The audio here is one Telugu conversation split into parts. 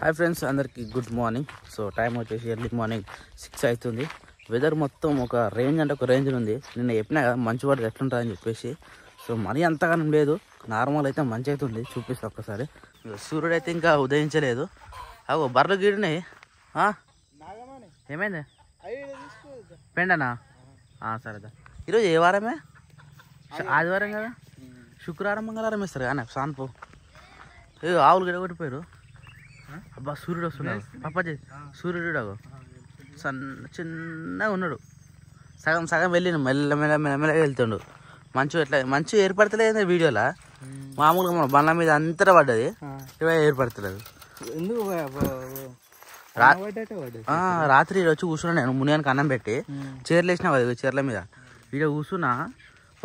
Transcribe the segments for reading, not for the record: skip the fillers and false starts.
హాయ్ ఫ్రెండ్స్, అందరికీ గుడ్ మార్నింగ్. సో టైం వచ్చేసి ఎర్లీ మార్నింగ్ 6 అవుతుంది. వెదర్ మొత్తం ఒక రేంజ్ అంటే ఒక రేంజ్ ఉంది. నిన్న చెప్పినా కదా మంచి పడితే ఎట్లుంటుందని చెప్పేసి. సో మరీ అంతగానం లేదు, నార్మల్ అయితే మంచి అవుతుంది. చూపిస్తా ఒక్కసారి. సూర్యుడు అయితే ఇంకా ఉదయించలేదు. అగో బర్రెలు గీడినాయి. ఏమైంది? పెండనా? సరేదా. ఈరోజు ఏ వారమే? ఆదివారం కదా. శుక్రవారం మంగళవారం ఇస్తారు కానీ సాన్పు ఆవులు గిడగొట్టిపోయారు. అబ్బా సూర్యుడు వస్తున్నాడు పప్పాజీ. సూర్యుడు అగో చిన్నగా ఉన్నాడు. సగం సగం వెళ్ళిన మెల్లమెల్లగా వెళ్తుండు. మంచు ఏర్పడతలేదు వీడియోలో. మామూలుగా మన బండ్ల మీద అంతటా పడ్డది, ఇవే ఏర్పడతలేదు. రాత్రి వచ్చి కూర్చున్నా నేను. మునియానికి అన్నం పెట్టి చీరలు వేసినా కదా, చీరల మీద వీడియో కూర్చున్నా.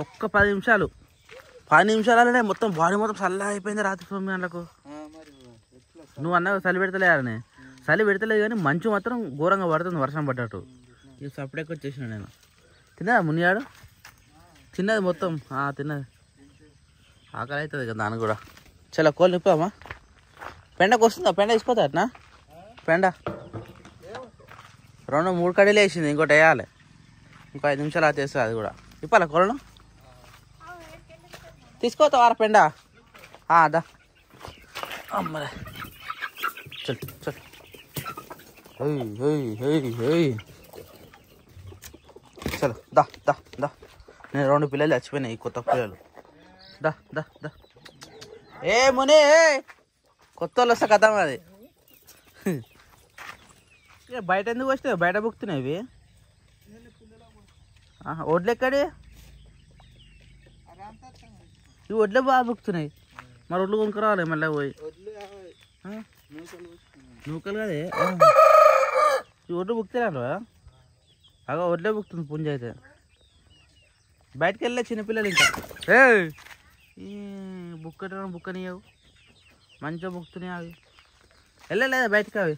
ఒక్క 10 నిమిషాలనే మొత్తం బాడీ మొత్తం చల్లగా అయిపోయింది. రాత్రి 9 గంటలకు. నువ్వు అన్న చలి పెడతలేదని. చలి పెడతలేదు కానీ మంచు మాత్రం ఘోరంగా పడుతుంది, వర్షం పడ్డట్టు. ఇక సపరేట్గా వచ్చేసిన నేను. తిన్నదా మునియాడు? తిన్నది మొత్తం. తిన్నది. ఆకలి అవుతుంది కదా దానికి కూడా. చాలా కోళ్ళు నిప్పామా? పెండకు వస్తుందా? పెండ తీసుకోతా అట్నా? పెండ 2-3 కడీలు వేసింది, ఇంకోటి వేయాలి. ఇంకో 5 నిమిషాలు అది వేస్తుంది. అది కూడా ఇప్పాలా కోళ్ళను? తీసుకోతావారా పెండ? దా అమ్మలే. చల్ చల్. చలో దా దా దా. నేను 2 పిల్లలు చచ్చిపోయినాయి, కొత్త పిల్లలు. దా దా దా. ఏ ముని, కొత్త వాళ్ళు వస్తా కదా అది. బయట ఎందుకు వస్తే బయట బుక్తున్నాయి ఇవి. వడ్లు ఎక్కడి? ఇవి వడ్లే బాగా బుక్తున్నాయి. మరి ఒడ్లు కొనుక్కు రావాలి మళ్ళీ పోయి. నూకలు కదే ఈ ఒడ్లు బుక్తారా? అగో ఒడ్లే బుక్తుంది పుంజ అయితే. బయటకు వెళ్ళే చిన్నపిల్లలు ఇంకా ఈ బుక్కనియవు మంచిగా బుక్తున్నాయి అవి. వెళ్ళలేదా బయటకు? అవి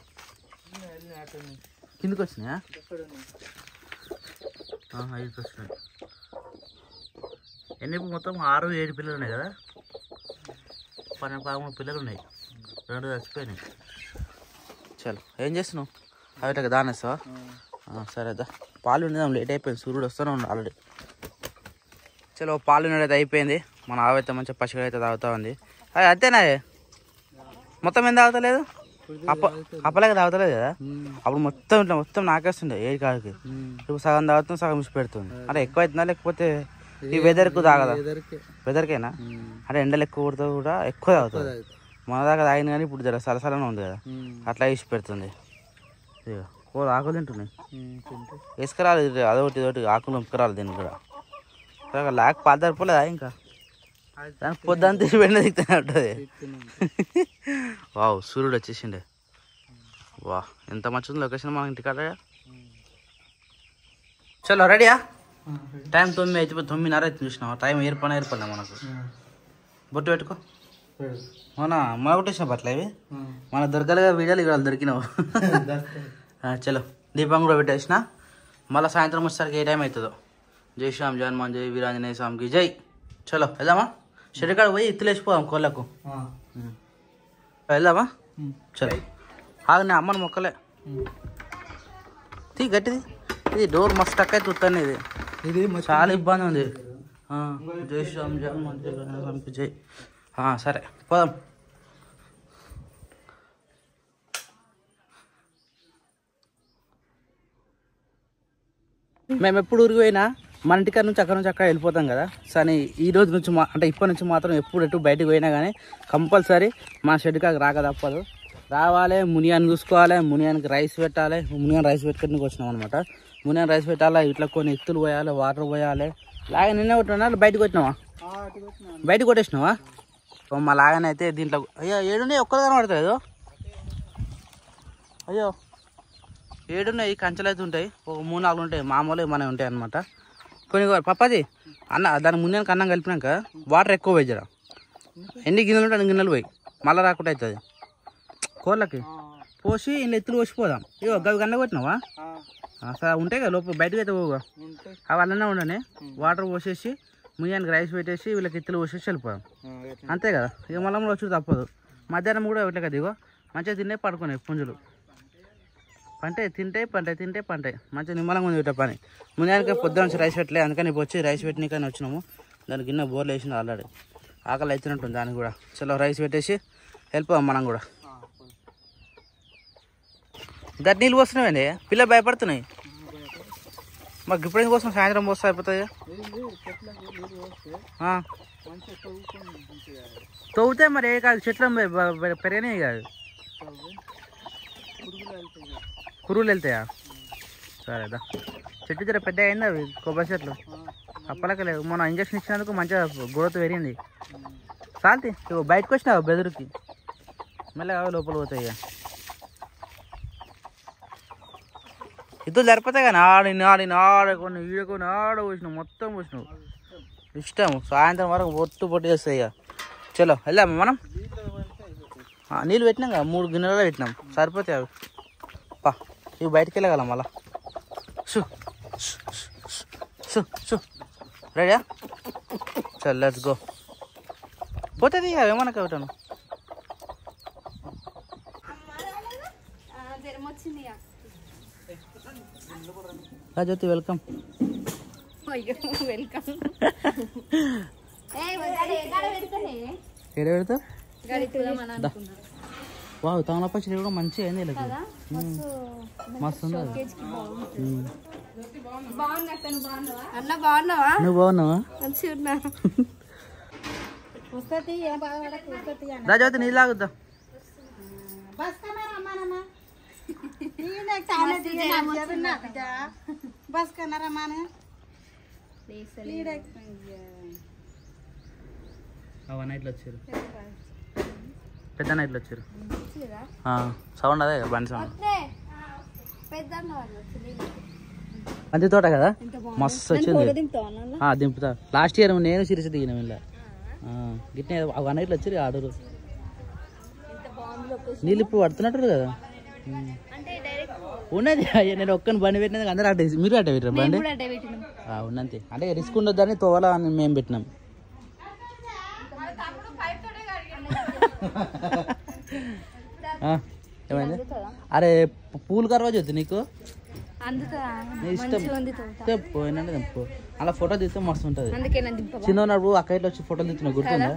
కిందకి వచ్చినాయా? 5 వచ్చినాయి. ఎన్ని మొత్తం 6-7 పిల్లలు ఉన్నాయి కదా. 12-13 పిల్లలు ఉన్నాయి, 2 చచ్చిపోయినాయి. చలో ఏం చేస్తున్నావు? అవిటగా దానేస్తావా? సరేదా. పాలు ఉండేదాం, లేట్ అయిపోయింది. సూర్యుడు వస్తూనే ఉన్నాడు ఆల్రెడీ. చలో పాలు ఉండేది అయిపోయింది. మన ఆవైతే మంచిగా పచ్చిగా అయితే తాగుతా ఉంది. అది అంతేనా? మొత్తం ఏం తాగుతలేదు? అప్పలేక తాగుతలేదు కదా. అప్పుడు మొత్తం ఇట్లా మొత్తం నాకేస్తుండే ఏ కాడికి. ఇప్పుడు సగం తాగుతుంది, సగం మిస్ పెడుతుంది. అంటే ఎక్కువ అవుతుందా లేకపోతే ఈ వెదర్కు తాగదా? వెదర్కేనా? అంటే ఎండలు ఎక్కువ కొడుతూ కూడా ఎక్కువ తాగుతుంది. మన దాకా తాగింది కానీ ఇప్పుడు జర సలసలనే ఉంది కదా, అట్లా వేసి పెడుతుంది. కూర ఆకులు తింటున్నాయి. వేసుకురాలి అదొకటి ఇదొకటి ఆకులు వంపుకురాలి దీనికి కూడా. లేక పాలు తరిపోలేదా ఇంకా? దానికి పొద్దున్న తీసి వెంట దిగుతూనే ఉంటుంది. వావ్, సూర్యుడు వచ్చేసిండే. వా ఎంత మంచిది లొకేషన్ మన ఇంటికాడ. చలో రెడీయా? టైం 9 అయిపోయి 9:30 అయితే చూసినావా? టైం ఏర్పడలే మనకు. బొట్టు పెట్టుకో. మన కొట్టేసిన బట్టలు ఇవి మన దొరకలేగా. వీడియోలు ఇవాళ దొరికినావు. చలో దీపం కూడా పెట్టేసిన. మళ్ళీ సాయంత్రం వచ్చేసరికి ఏ టైం అవుతుందో. జై శ్యామ్ జగన్మోహన్, జై వీరాంజనేయ స్వామికి జై. చలో వెళ్దామా? షెడ్ కాడ పోయి ఇత్తులేసిపోదాం కోళ్ళకు. వెళ్దామా? చలో ఆగనే అమ్మని మొక్కలే తీ గట్టిది. ఇది డోర్ మస్తు టక్ అయితే ఉత్తాను. ఇది చాలా ఇబ్బంది ఉంది. జై శ్యామ్ జగన్మోహన్ స్వామికి జై. సరే పోదాం. మేము ఎప్పుడు ఊరికి పోయినా మన ఇంటికాడ నుంచి అక్కడ వెళ్ళిపోతాం కదా. కానీ ఈ రోజు నుంచి అంటే ఇప్పటి నుంచి మాత్రం ఎప్పుడు ఎటు బయటకు పోయినా కానీ కంపల్సరీ మా షెడ్ కాక రాక తప్పదు. రావాలి, మునియాన్ని చూసుకోవాలి, మునియానికి రైస్ పెట్టాలి. మునియాన్ని రైస్ పెట్టుకోవడానికి వచ్చినాం అనమాట. మునియాన్ని రైస్ పెట్టాలి, ఇట్లా కొన్ని ఎత్తులు పోయాలి, వాటర్ పోయాలి. లాగా నిన్నే కొట్టినా బయటకు వచ్చినావా? బయటకు కొట్టేసినావా? మా లాగానే అయితే దీంట్లో అయ్యో 7 ఒక్కరు కనబడతాయి. అయ్యో 7 కంచెలు అయితే ఉంటాయి. ఒక 3-4 ఉంటాయి, మామూలు మనవి ఉంటాయి అనమాట. కొన్ని పప్పాది అన్న దాని ముందుకు అన్నం కలిపినాక వాటర్ ఎక్కువ పోయి జరా. ఎన్ని గిన్నెలు ఉంటాయి అన్ని గిన్నెలు పోయి మళ్ళీ రాకుండా అవుతుంది. కోళ్ళకి పోసి ఇంట్లో ఎత్తులు పోసిపోదాం. ఇగో గవి గండ కొట్టినావా? సరే ఉంటాయి కదా లోపల, బయటకు అయితే పోగా అవి అల్లనే ఉండని. వాటర్ పోసేసి ముయ్యానికి రైస్ పెట్టేసి వీళ్ళకి ఎత్తులు పోసేసి వెళ్ళిపోదాం. అంతే కదా. ఇక మళ్ళీ వచ్చి తప్పదు. మధ్యాహ్నం కూడా ఇట్లా కదా. ఇగో మంచిగా తినే పడుకున్నాయి పుంజులు. పంటే తింటాయి మంచిగా నిమ్మలంగా ఉంది ఇట్లా పని. ముందుగా పొద్దున్న నుంచి రైస్ పెట్టలే, అందుకని ఇప్పుడు వచ్చి రైస్ పెట్టినకని వచ్చినాము. దానికి గిన్నె బోర్లు వేసింది ఆల్రెడీ, ఆకలి అవుతున్నట్టుంది దానికి కూడా. చలో రైస్ పెట్టేసి వెళ్ళిపోదాం మనం కూడా. గట్టి నీళ్ళు పోస్తున్నాయండి, పిల్లలు భయపడుతున్నాయి. మాకు ఇప్పుడు ఎందుకు వస్తున్నాం, సాయంత్రం పోస్తే అయిపోతుంది. తవ్వుతాయి మరి, ఏ కాదు చెట్లు పెరిగినాయి కాదు, పురుగులు వెళ్తాయా? సరేదా, చెట్టు జర పెద్ద అయింది అవి కొబ్బరి చెట్లు. అప్పలకే లేవు, మనం ఇంజక్షన్ ఇచ్చినందుకు మంచిగా గ్రోత్ పెరిగింది. చాల్తి బయటకు వచ్చినావు బెదురుకి, మెల్లగా లోపల పోతాయి. ఇక ఇద్దరు సరిపోతాయి కానీ ఆడుకొని ఈడుకొని పోసినావు, మొత్తం పోసినావు. ఇష్టం సాయంత్రం వరకు పొట్టు చేస్తాయి. ఇక చలో వెళ్దాము మనం. నీళ్ళు పెట్టినాం కదా, 3 గిన్నెలలో పెట్టినాం, సరిపోతాయి అవి. పా ఇవి బయటికి వెళ్ళగలం మళ్ళా. రెడీయా? చల్ లెట్స్ గో. పోతుంది ఇక ఏమన్నా కవిటాను. జ్యోతి వెల్కమ్. ఎక్కడ పెడతా? వావ్, తమల పచ్చడి కూడా మంచిగా అయింది. మస్తు ఉంది. నువ్వు బాగున్నావా? రాజవతి నీళ్ళు తాగుద్దా? నైట్లు వచ్చారు, పెద్ద నైట్లు వచ్చారు. సౌండ్ అదే బండి సౌండ్. మంచి తోట కదా, మస్తు వచ్చింది. దింపుతా. లాస్ట్ ఇయర్ నేను సిరిసి దిగిన వీళ్ళ గిట్నే ఒక నైట్లు వచ్చారు ఆడూరు. నీళ్ళు ఇప్పుడు పడుతున్నట్టు కదా ఉన్నది. నేను ఒక్కని బండి పెట్టినందుకు అందరూ అట్టే, మీరు అట్టే పెట్టారు బండి ఉన్నంతే. అంటే రిస్క్ ఉండొద్దని తోవాల అని మేము పెట్టినాం. ఏమైంది? అరే పూలు కరవా చదువు నీకు ఇష్టం తెప్పు, ఏంటంటే తెప్పు. అలా ఫోటో తీస్తే మస్తు ఉంటుంది. చిన్నప్పుడు అక్క ఇట్లా వచ్చి ఫోటోలు తీస్తున్నా, గుర్తుందా?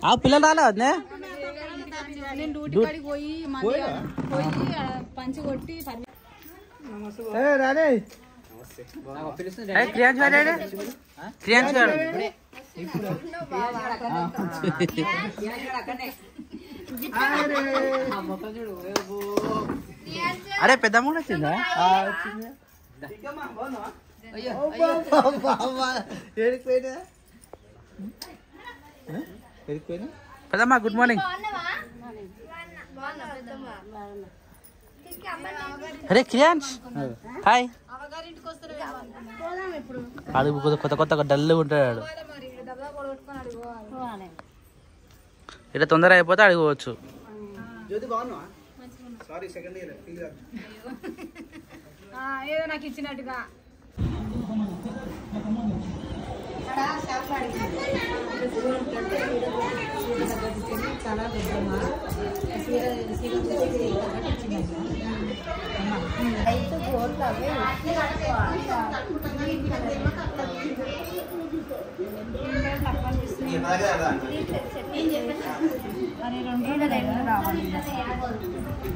ఆ పిల్లలు రాలే వద్దే. అరే పెద్దమ్మ కూడా వచ్చిందా? పెద్దమ్మ గుడ్ మార్నింగ్. అరే క్రియాన్స్ హాయ్. అడుగు కొత్త కొత్త డల్గా ఉంటాడు. ఇట్లా తొందరగా అయిపోతే అడుగువచ్చు. ఏదో నాకు ఇచ్చినట్టుగా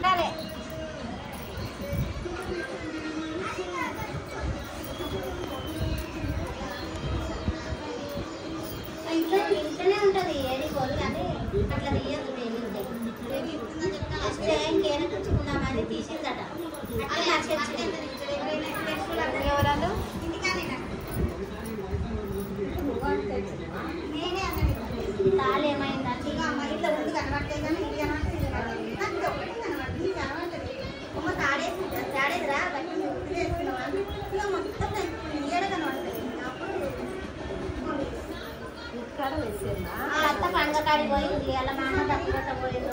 చాలా ఇంట్లోనే ఉంటుంది ఏది కోరు కానీ అట్లా తీయద్దు. ఇంకేనకుందామని తీసిందట. ఎవరు తాళ ఏమైందా? ఇట్లా ముందు కనబడతాయి కానీ ఇది కనబడతాయి. తాడేదిరా అత్త పండుగ కాడికి పోయింది. అలా మా అమ్మ తప్పుకొట్ట పోయింది.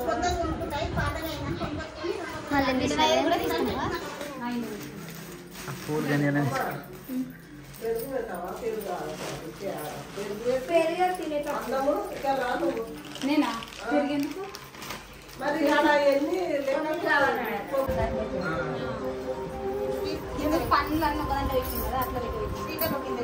నేనా పెరిగేందుకు ఎందుకు పనులు అన్న ఒకదాంట్లో పెట్టింది కదా అట్లా పెట్టి స్పీకర్ కింద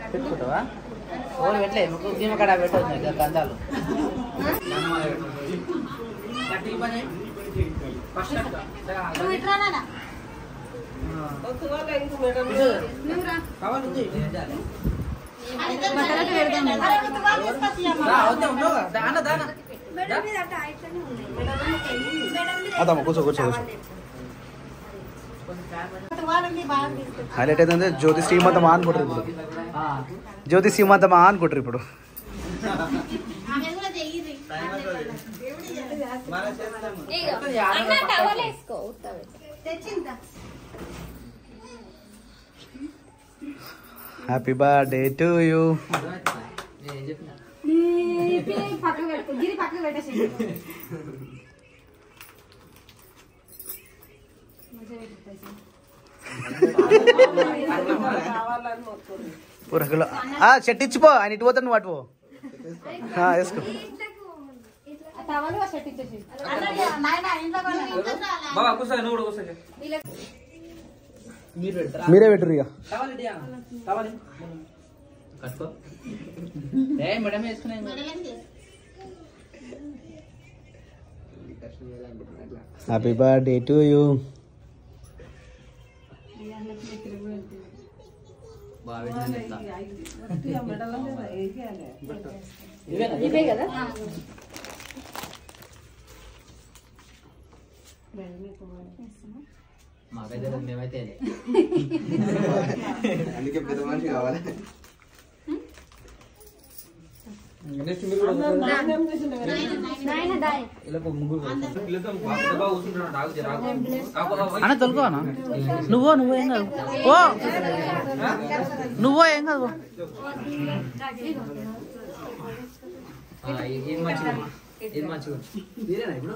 పెట్టుకుంటావా ఓలు పెట్టలే గీమ కడ పెట్టదు గంధాలు కూర్చో కూర్చో కూర్చో హైలైట్ ఏంటంటే జ్యోతి శ్రీమంతమా అనుకుంటారు ఇప్పుడు జ్యోతి శ్రీమంతమా అనుకుంటారు ఇప్పుడు హ్యాపీ బర్త్డే టు యూ పక్కకు పెట్టు గిరి పక్కకు పెట్టేసి పూరకులో చెట్టు ఇచ్చిపో ఆయన ఇటు పోతాను నువ్వు అటు పో వేసుకో టవల్ షర్ట్ ఇచ్చేసి మీరే పెట్టరు ఇక హ్యాపీ బర్త్డే టు యూ ఇవే కదా అందుకే పెద్ద మనిషి కావాలి అన్న తొలుకో అన్న నువ్వో ఏం కాదు ఓ నువ్వో ఏం కాదు ఇది మంచిగా మీరేనా ఇప్పుడు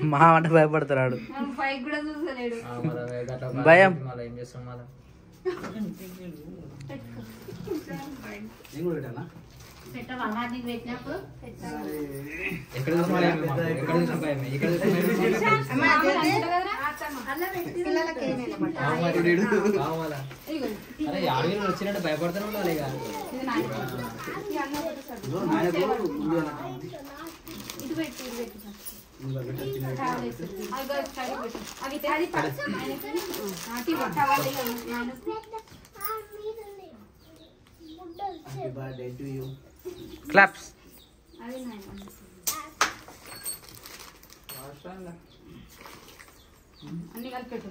మా అంటే భయపడతాడు పైకి కూడా చూసలేడు భయం ఏం చేస్తాం మళ్ళీ నేను కూడా పెట్టాలా పెట్టినప్పుడు ఎక్కడ చూసిన భయం ఇక్కడ అరే ఆడవి వచ్చినట్టు భయపడుతూనే ఉండాలి ఇక క్లాప్స్ అన్ని కలిపి పెట్టు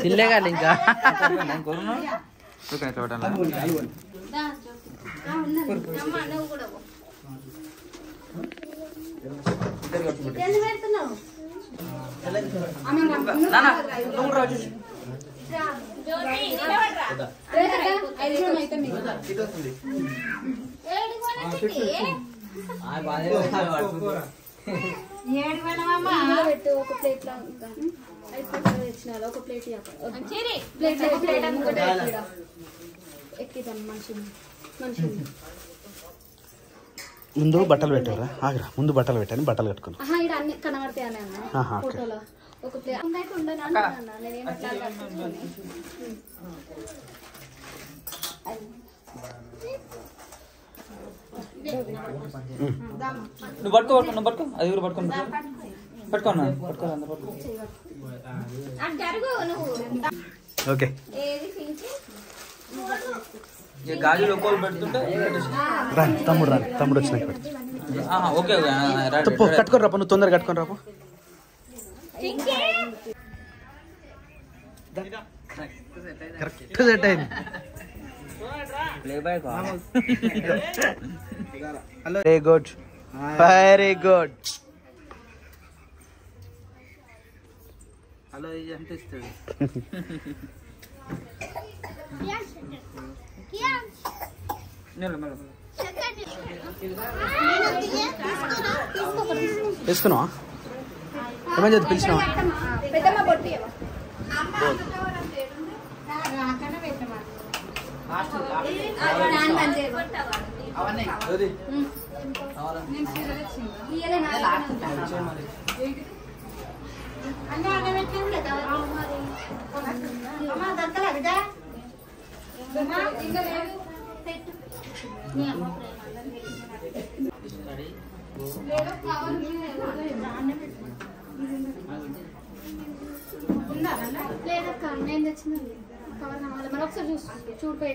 చిల్లేగాలి ఇంకా నువ్వు కూడా పెడుతున్నావు పెట్టు ఒక ప్లేట్ లో తెచ్చిన ఒక ప్లేట్ ఎక్కిద్దాం మనిషి ముందు బట్టలు పెట్టారా ఆగ్రా ముందు బట్టలు పెట్టాను బట్టలు కట్టుకుని ఇక్కడ అన్ని కనబడతాయి అని అన్న ఫోటోలో ఒక ప్లేట్ అయితే ఉండను అన్న నేనేం నువ్వు పట్టుకో నువ్వు పట్టుకో అది కూడా పట్టుకున్నా ఓకే గాజులు ఒక్కోలు పెడుతుంటే రాని తమ్ముడు వచ్చినాక పెట్టు. ఓకే కట్టుకొని రాప నువ్వు తొందరగా కట్టుకొని రాప కరెక్ట్ సెట్ అయింది very good very good. Hello ఇది అంటే ఇస్తుంది. తీసుకున్నావా? ఏమని చెప్పి పిలిచినావా? పెద్దమ్మ బొట్టి లేదక్క నేను తెచ్చిన కవర్ కావాలి. మరి ఒకసారి చూడిపోయి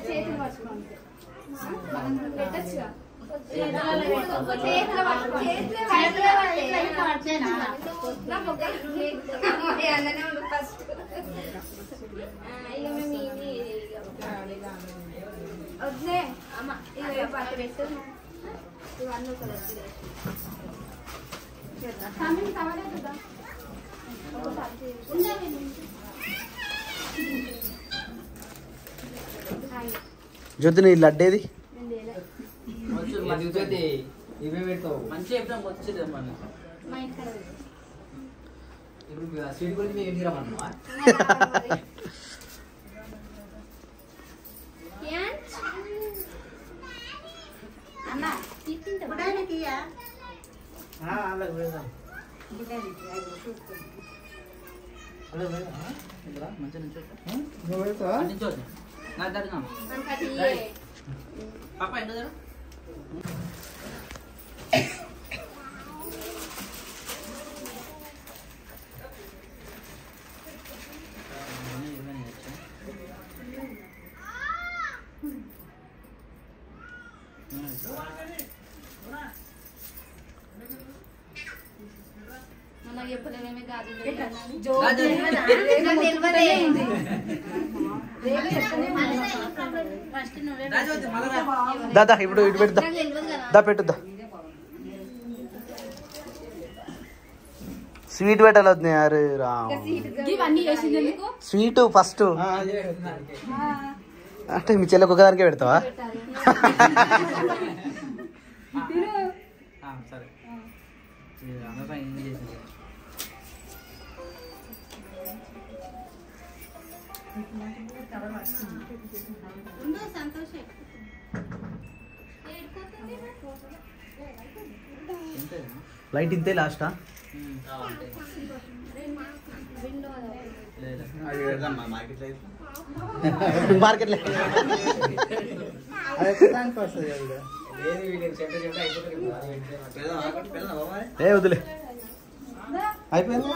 చేతులు పట్టుకోండి పెట్టచ్చుగా. వద్దే అమ్మ ఇవన్నీ పెట్టు. ఇవన్నీ కావాలి కదా. జ్యోతి నీ లడ్డేది? ఇవే పెడతావు మంచిగా చెప్తాం వచ్చింది మళ్ళీ. మా ఇంటికాడ ఇప్పుడు స్వీట్ గురించి ఏం తీరమన్నా అన్న పాప ఎంత దాదా ఇప్పుడు ఇటు పెట్టుదా. దా పెట్టుద్దా. స్వీట్ పెట్టాలి వద్దు. అరే రామ్ స్వీట్ ఫస్ట్ అంటే మీ చెల్లెకి ఒకదానికే పెడతావా? సరే లైట్ ఇంతే లాస్టా? మార్కెట్ ఏ వదిలే అయిపోయింది.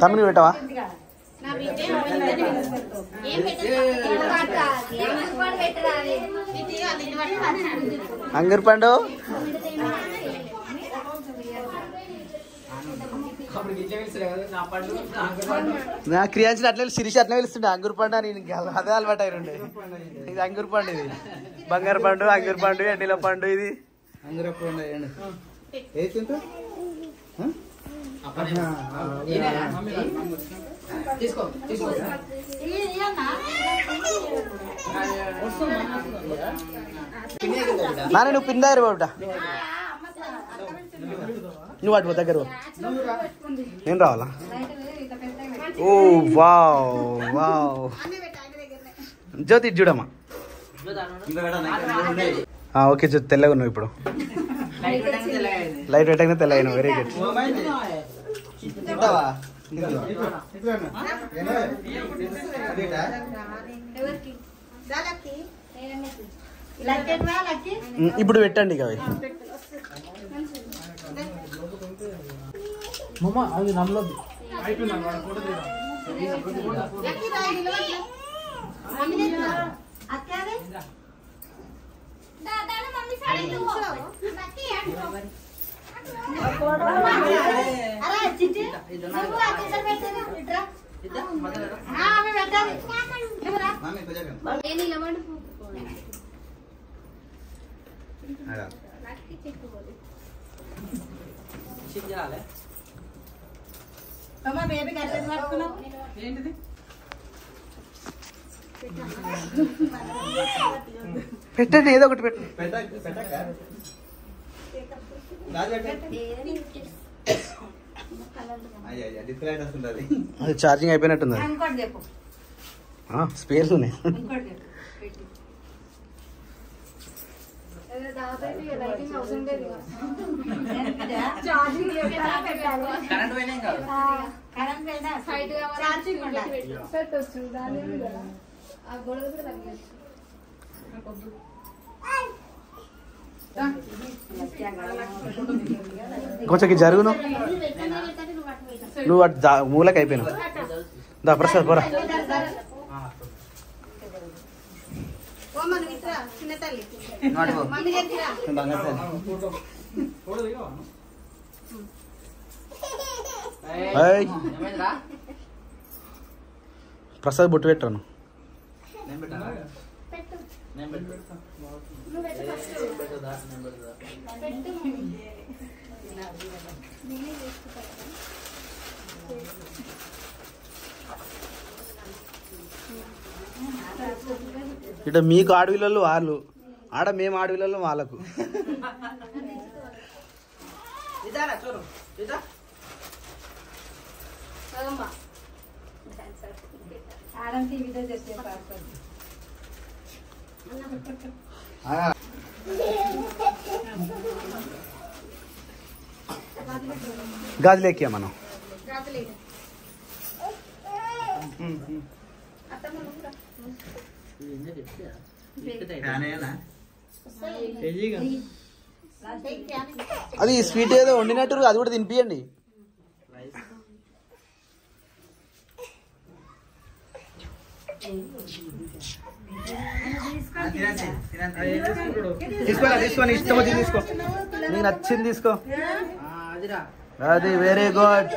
తమ్ముని పెట్టవా? అంగూర్ పండు నా క్రియాంచిన అట్లా శిరీష్ అట్లా పిలుస్తుండే అంగూర్ పండు అని. అదే అలవాటు అయినండి. ఇది అంగూర్ పండు, ఇది బంగారు పండు, అంగూర్ పండు, ఎండిల పండు, ఇది అందరూ తీసుకో తీసుకో నాన్న నువ్వు పిందారు బాబుట. నువ్వు అటు దగ్గర నేను రావాలా? ఓ వావ్ వావ్. జ్యోతి చూడమ్మా. ఓకే జ్యోతి తెల్లగా ఉన్నావు ఇప్పుడు. లైట్ పెట్టగానే తెల్లగా. Very good. ఎవరికి ఇప్పుడు పెట్టండి ఇక అవి అది నమ్మలేదు పెట్టండి ఏదో ఒకటి పెట్టండి అది ఛార్జింగ్ అయిపోయినట్టుంది స్పేర్స్ ఉన్నాయి కొంచెం జరుగును నువ్వు అటు మూలకి అయిపోయినావు దా ప్రసాద్ పోరా ప్రసాద్ బొట్టు పెట్టాను ఇట మీకు ఆడవిళ్ళు వాళ్ళు ఆడ మేము ఆడవిళ్ళు వాళ్ళకు గాజులేకియా మనం అది స్వీట్ ఏదో వండినట్టు అది కూడా తినిపియండి తీసుకొని ఇష్టం వచ్చింది తీసుకో నీకు నచ్చింది తీసుకో అది వెరీ గుడ్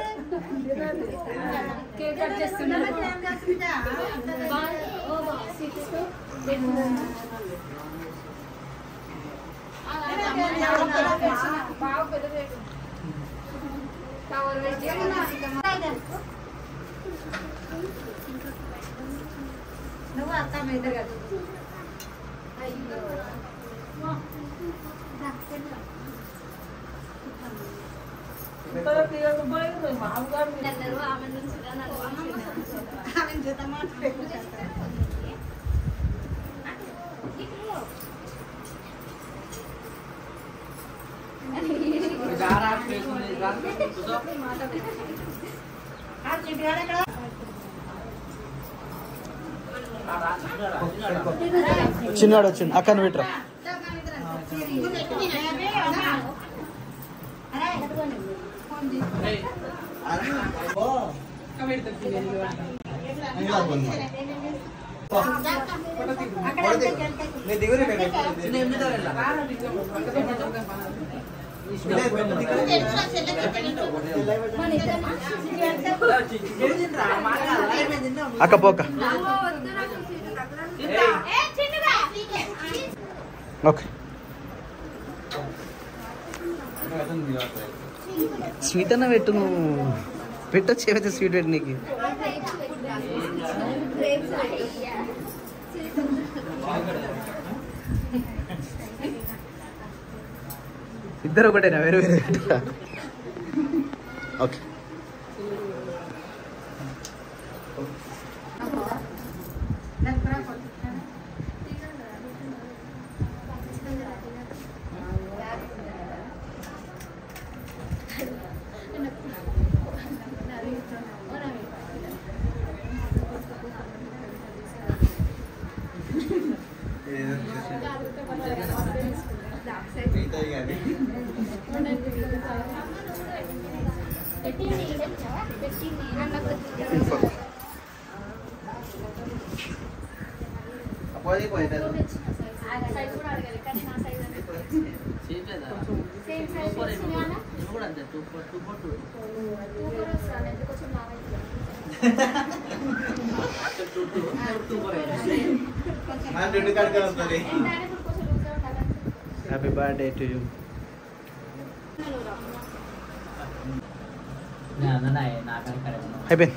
నువ్వు అత్త మీద చిన్నవాడు వచ్చిండు అక్కని పెట్టరా అక్క పోక ఓకే స్వీట్ అన్న పెట్టు నువ్వు పెట్టొచ్చు ఏమైతే స్వీట్ పెట్టు నీకు ఇద్దరు ఒకటేనా వేరే వేరే okay happy birthday to you. అయిపోయింది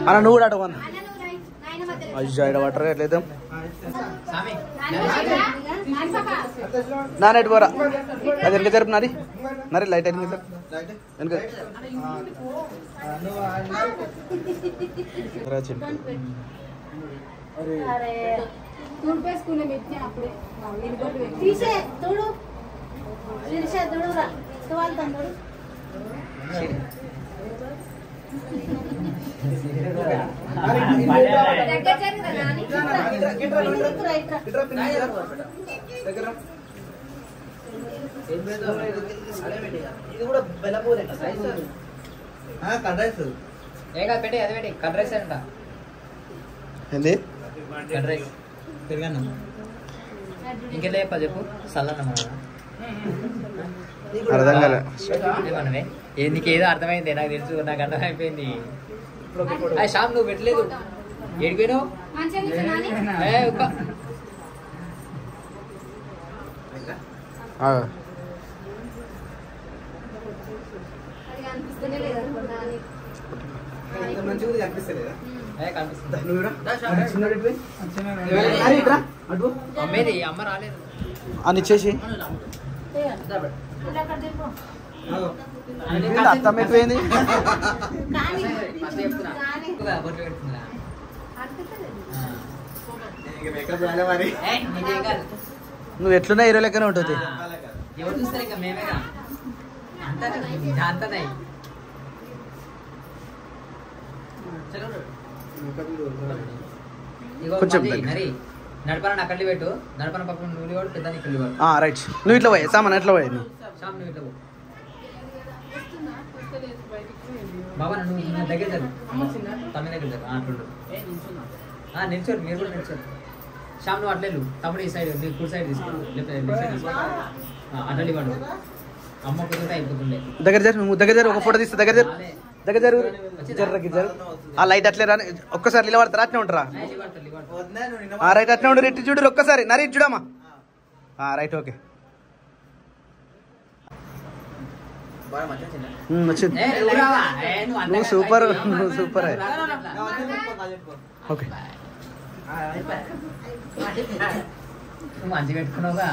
అన్న నువ్వు కూడా అడగ అయ్యో ఇక్కడ పట్టరు ఎట్లయితే నా నెట్ పోరా అది వెనక జరుపు నాది నరే లైట్ వెనక వెనక ఇది కూడా బెల్లపూరే కడ్రైస్ పెట్టి అది పెట్టి కడ్రైస్ అంట ఏంది కడ్రైస్ పెరిగాను ఇంకెట్లా చెప్పా చెప్పు సల్లన్న అర్థం కాలే మనమే నీకు ఏదో అర్థమైంది నాకు తెలుసు నాకు అర్థమైపోయింది శ్యామ్ నువ్వు పెట్టలేదు ఏడిపోయినావు అమ్మేది అమ్మ రాలేదు అని ఇచ్చేసి అర్థం అయిపోయింది నువ్వు ఎట్లున్నా హీరో లెక్కనే ఉంటుంది ఎవరు చూస్తారు ఇంకా మేమేగా అంతా కొంచెం మరి నడపన అక్కడి పెట్టు నడపన పక్కన నువ్వు వాడు పెద్ద ఇక్కడ రైట్ నువ్వు ఇట్లా పోయి సామాన్ ఎట్లా పోయి శ్యామ్ నువ్వు ఇట్లా పో బాబా నువ్వు దగ్గర చదువు తమిళ దగ్గర చదువు అట్లుండు నిల్చోరు మీరు కూడా నిల్చోరు శ్యామ్ నువ్వు అట్లేదు తమ్ముడు ఈ సైడ్ నీ కుడి సైడ్ తీసుకో లెఫ్ట్ సైడ్ తీసుకో అట్లా ఇవ్వండు అమ్మ కుదిరితే అయిపోతుండే దగ్గర జరు దగ్గర జరు ఒక ఫోటో తీస్తా దగ్గర జరు దగ్గర జరు జరు ఆ లైట్ అట్లే రా ఒక్కసారి నిలబడతారా అట్నే ఉంటారా రైట్ అట్నే ఉండు రెట్టి చూడు ఒక్కసారి నరి చూడమ్మా రైట్ ఓకే వచ్చింది నువ్వు సూపర్ నువ్వు సూపర్ ఓకే మంచి పెట్టుకున్నావుగా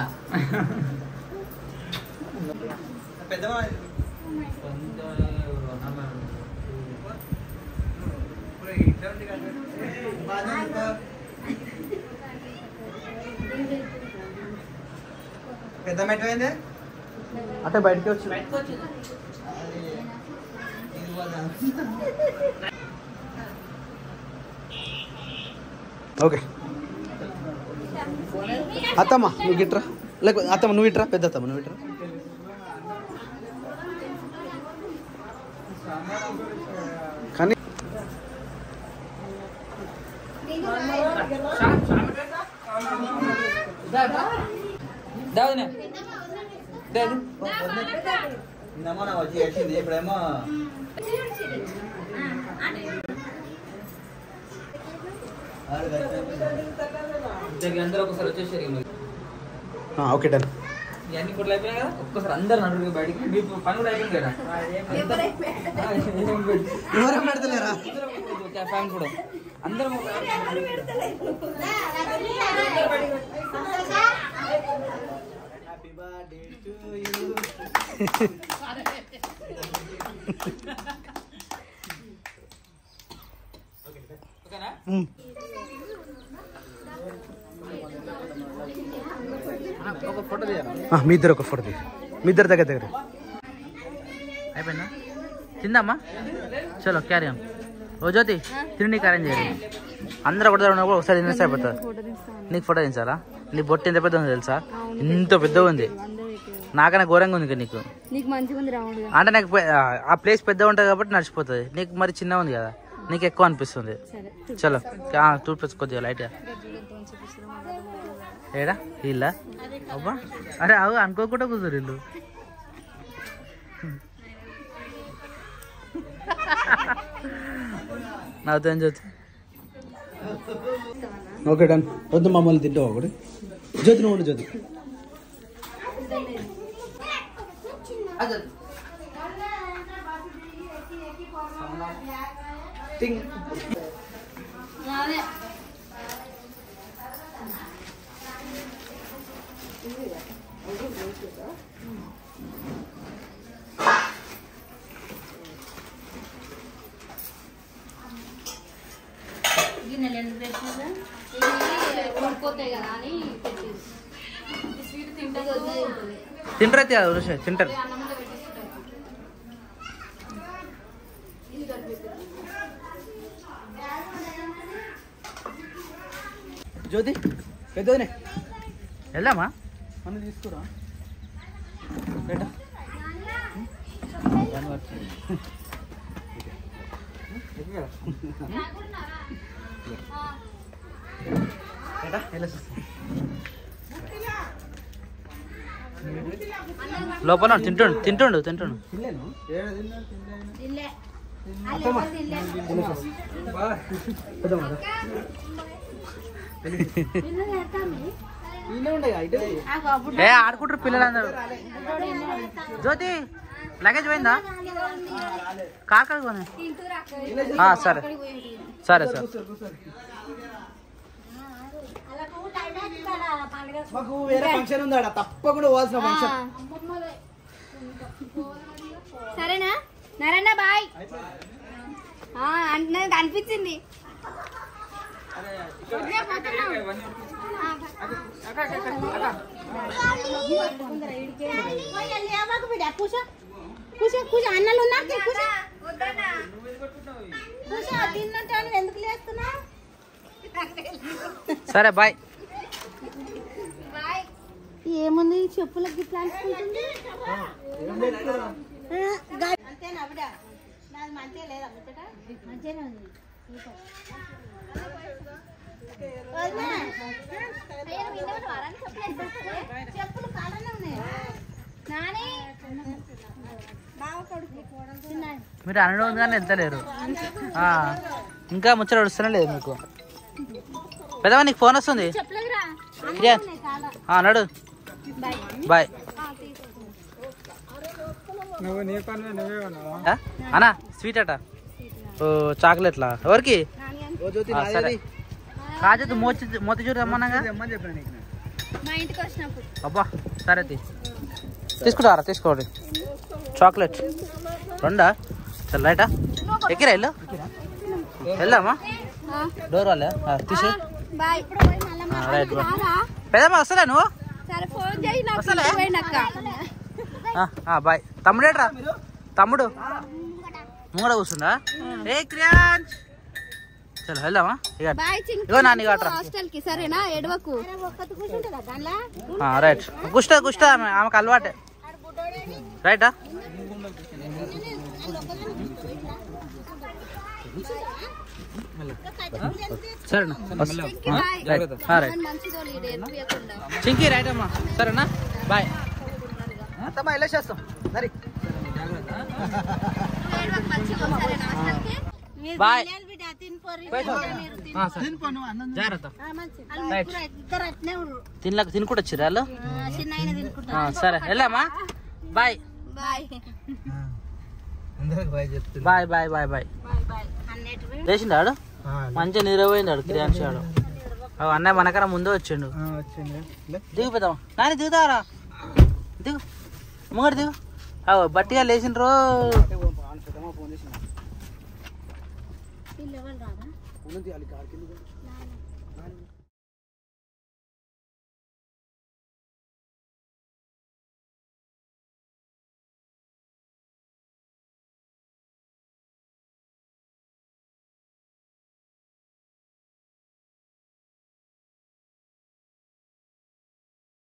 పెద్ద మెట్టు అంటే బయటకి వచ్చి ఓకే అత్తమ్మ నువ్వు గిట్రా లేకపోతే అత్తమ్మ నువ్వు ఇట్రా పెద్ద అత్తమ్మ నువ్వు ఇట్రా కానీ ఇప్పుడేమో అందరూ ఒకసారి వచ్చేసారు ఓకే డన్ ఇవన్నీ కూడా అయిపోయినాయి కదా ఒక్కసారి అందరు నడురు బయటికి మీరు పని కూడా అయిపోయింది కదా ఎవరేం పెడతలేరా ఫ్యాన్ కూడా అందరూ ఓకేనా ఒక ఫోటో తీయాలి మీ ఇద్దరు ఒక ఫోటో తీయ మీ ఇద్దరు దగ్గర దగ్గర అయిపోయిందా తిందామా చలో క్యారీ ఓ జ్యోతి తిండికి అరేంజ్ చేయాలి అందరూ ఒకటి ఉన్నప్పుడు ఒకసారి తినేస్తే అయిపోతుంది నీకు ఫోటో తీసారా నీ బొట్టు ఎంత పెద్ద ఉంది తెలుసా ఇంత పెద్దగా ఉంది నాకన్నా ఘోరంగా ఉంది నీకు. నీకు మంచిగా ఉంది రౌండ్. అంటే నాకు ఆ ప్లేస్ పెద్దగా ఉంటుంది కాబట్టి నడిచిపోతుంది. నీకు మరి చిన్నగా ఉంది కదా, నీకు ఎక్కువ అనిపిస్తుంది. చలో టూత్పేస్ట్ కొద్దిగా లైట్గా. ఏడా వీళ్ళ అబ్బా, అరే అవు అనుకోకుండా కూర్చోరు వీళ్ళు. నవ్వుతాను జ్యోతి. Okay done. వద్దు మమ్మల్ని తింటావు ఒకటి. జ్యోతి నువ్వు ఉండు జ్యోతి. గిన్నెలు ఎందుకు పెట్టినా ఊడిపోతాయి కదా అని పెట్టేసి స్వీట్ తింటారైతే తింటారు. జ్యోతి పెద్దనే వెళ్దామా? మనం తీసుకురా. లోపల తింటుండు తింటుండు తింటుండు. ఏ ఆడుకుంటారు పిల్లలందరూ. జ్యోతి లగేజ్ పోయిందా? కాకడ సరే సరే సార్. మాకు వేరే ఫంక్షన్ ఉంది, తప్పకుండా పోవాల్సిన ఫంక్షన్. సరేనా నారాయణ బాయ్. నాకు అనిపించింది. అన్నలు ఉన్నారు ఎందుకు లేస్తున్నా? సరే బాయ్. ఏముంది చెప్పులకి ఇట్లా చెప్పులు కాలనే ఉన్నాయి. మీరు అనడం ఉంది కానీ వెళ్తలేరు. ఇంకా ముచ్చట వస్తూనే లేదు మీకు. పెద్దవా నీకు ఫోన్ వస్తుంది. నడు బాయ్. అన్నా స్వీట్ అట. ఓ చాక్లెట్లా ఎవరికి? సరే కాజు మోతిచూరు తెమ్మన్నాగా. అబ్బా సరే తీసుకుంటారా? తీసుకోండి. చాక్లెట్ రెండా? చల్ రైటా ఎక్కిరా ఇల్లు వెళ్దామా? డోర్ వాళ్ళే తీసి రైట్. పెద్దమ్మా వస్తలే నువ్వు? వస్తలే బాయ్. తమ్ముడేట్రా? తమ్ముడు ముంగడ కూర్చుండా? ఏ క్రియాన్స్ చలో వెళ్దామా? ఇగో నాని గట్రా. సరేనా ఎడవకు. రైట్. గుష్ట ఆమెకు అలవాటే. రైటా? సరేనా చింకి రైట్ అమ్మా. సరేనా బాయ్. అత్తమ్మా వెళ్ళేసేస్తాం మరి. బాయ్. తినుకుంటూ వచ్చిర్రు వాళ్ళు. సరే వెళ్ళామా? Bye bye bye bye bye. లేచిండాడు మంచిగా నిద్రపోయిందాడు క్రియాన్స్ వాడు. అన్నయ్య మనకన్నా ముందే వచ్చిండు. దిగు పెద్దాం నాని. దిగుతారా? దిగు ముంగడు దిగు. బట్టిగా లేచిండ్రు. ఫోన్